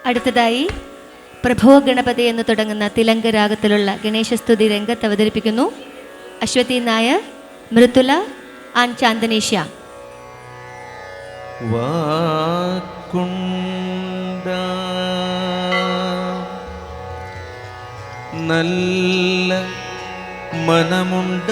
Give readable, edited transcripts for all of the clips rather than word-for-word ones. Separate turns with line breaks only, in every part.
അടുത്തതായി പ്രഭോ ഗണപതി എന്ന് തുടങ്ങുന്ന തിലങ്ക രാഗത്തിലുള്ള ഗണേശസ്തുതി രംഗത്ത് അവതരിപ്പിക്കുന്നു അശ്വതി നായർ, മൃദുല ആൻഡ് ചാന്ദനി ശ്യാം.
നല്ല മനമുണ്ട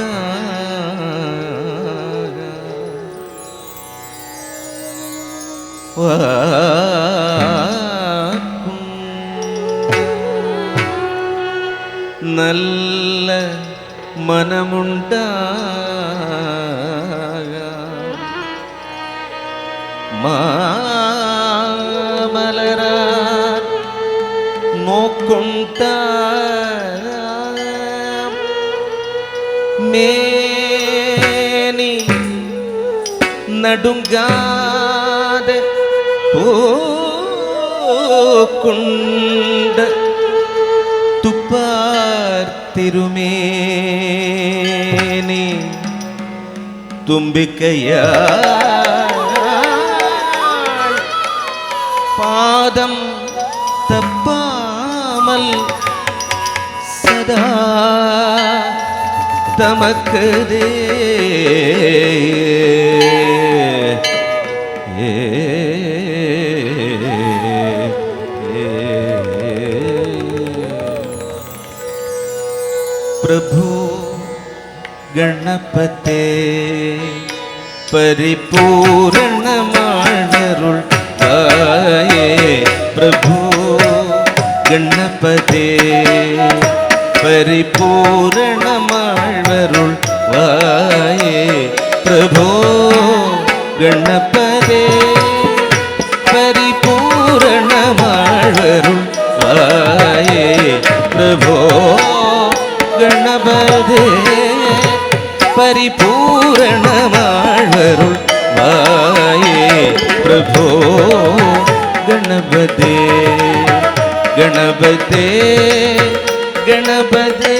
നല്ല മനമുണ്ട മാമലരാ നോക്കൊണ്ട മേനി നടുങ്കാതെ പൂക്കുണ്ട് തുപ്പാർ തിരുമേനി തുമ്പിക്കയ്യാ പാദം തപ്പാമൽ സദാ തമക്കതേ പ്രഭു ഗണപതേ പരിപൂർണമാണരുൾ ആയേ. പ്രഭു ഗണപതേ പരിപൂർണമാണരുൾ വായേ. പ്രഭു ഗണപതേ പരിപൂർണമാണരുൾ വായേ. പ്രഭു ഗണപതേ പരിപൂർണമാണരുൾ വായേ. പ്രഭോ ഗണപതേ ഗണപതേ ഗണപതേ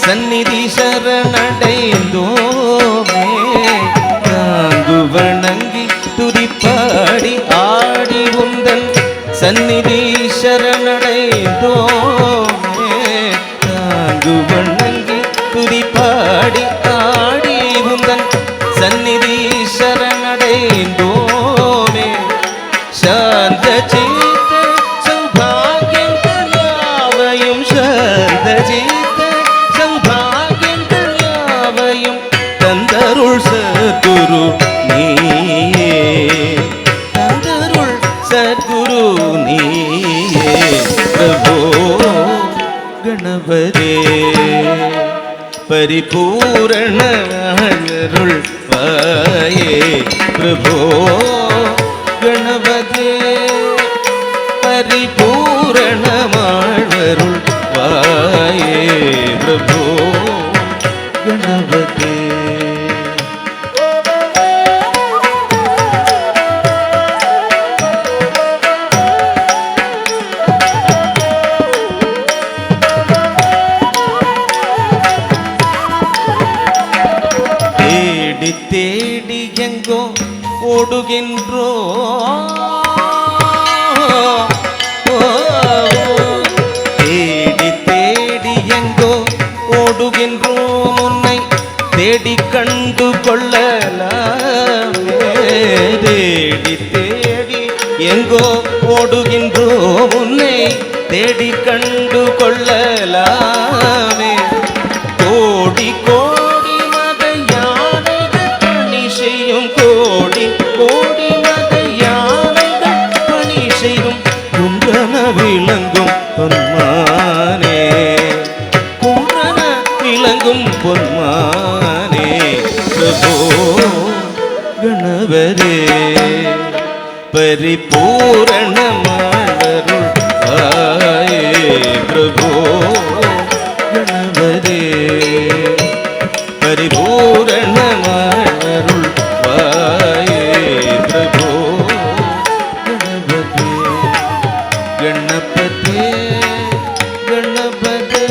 சந்நிதி சரணடைந்தோமே. தாங்கு வணங்கி துதிப்பாடி ஆடி உந்தன் சந்நிதி சரணடைந்தோமே. தாங்கு வணங்கி துதிப்பாடி ஆடி உந்தன் சந்நிதி சரணடைந்தோமே. சாந்த சித்த சௌபாகியங்கள் யாவையும் சாந்த தந்தருள் சத்குரு நீயே. தந்தருள் சத்குரு நீயே. பிரபோ கணபதே பரிபூரணருள் வாயே. பிரபோ கணபதே பரிபூரணருள் வாயே. பிரபோ கணபதே தேடி தேடி எங்கோ ஓடுகின்றோ. தேடி தேடி எங்கோ ஓடுகின்றோம் உன்னை தேடி கண்டு கொள்ளலாமே. தேடி தேடி எங்கோ ஓடுகின்றோம் உன்னை தேடி கண்டு கொள்ளலாமே. கோடி கோடி மத யானைகள் பணி செய்யும், கோடி கோடி மத யானைகள் பணி செய்யும் குன்றன விளங்கும் பொன்மானே, குன்றன விளங்கும் பொன்மானே. பிரபோ கணவரே பரிபூரணமானருள் ஆயே. பிரபோ கணவரே பரிபூரணமானருள் ஆயே. பிரபோ கணபதே கணபதே கணபதே.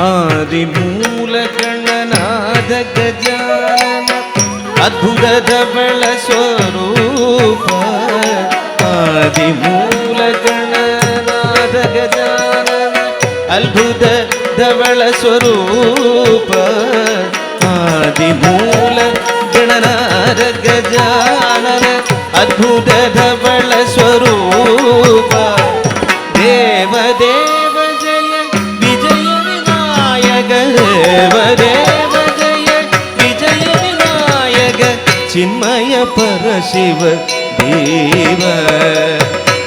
ಆದಿಮೂಲ ಗಣನಾದ ಗಜಾನನ ಅದ್ಭುತ ಧವಳ ಸ್ವರೂಪ. ಆದಿಮೂಲ ಗಣನಾದ ಗಜಾನನ ಅದ್ಭುತ ಧವಳ ಸ್ವರೂಪ. ಆದಿಮೂಲ ಗಣನಾದ ಗಜಾನನ ಅದ್ಭುತ ಧವಳ ಸ್ವರೂಪ. ದೇವದೇವ ಜಯ ವಿಜಯ ವಿನಾಯಕ, ದೇವದೇವ ಜಯ ವಿಜಯ ವಿನಾಯಕ. ಚಿನ್ಮಯ ಪರಶಿವ ದೇವ,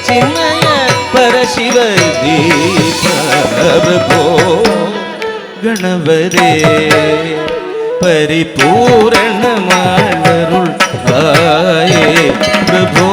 ಚಿನ್ಮಯ ಪರಶಿವ ದೇವ. ಪ್ರಭೋ ಗಣವರೇ ಪರಿಪೂರ್ಣ ಮಾಡರುಳ್ ಆಯೇ. ಪ್ರಭೋ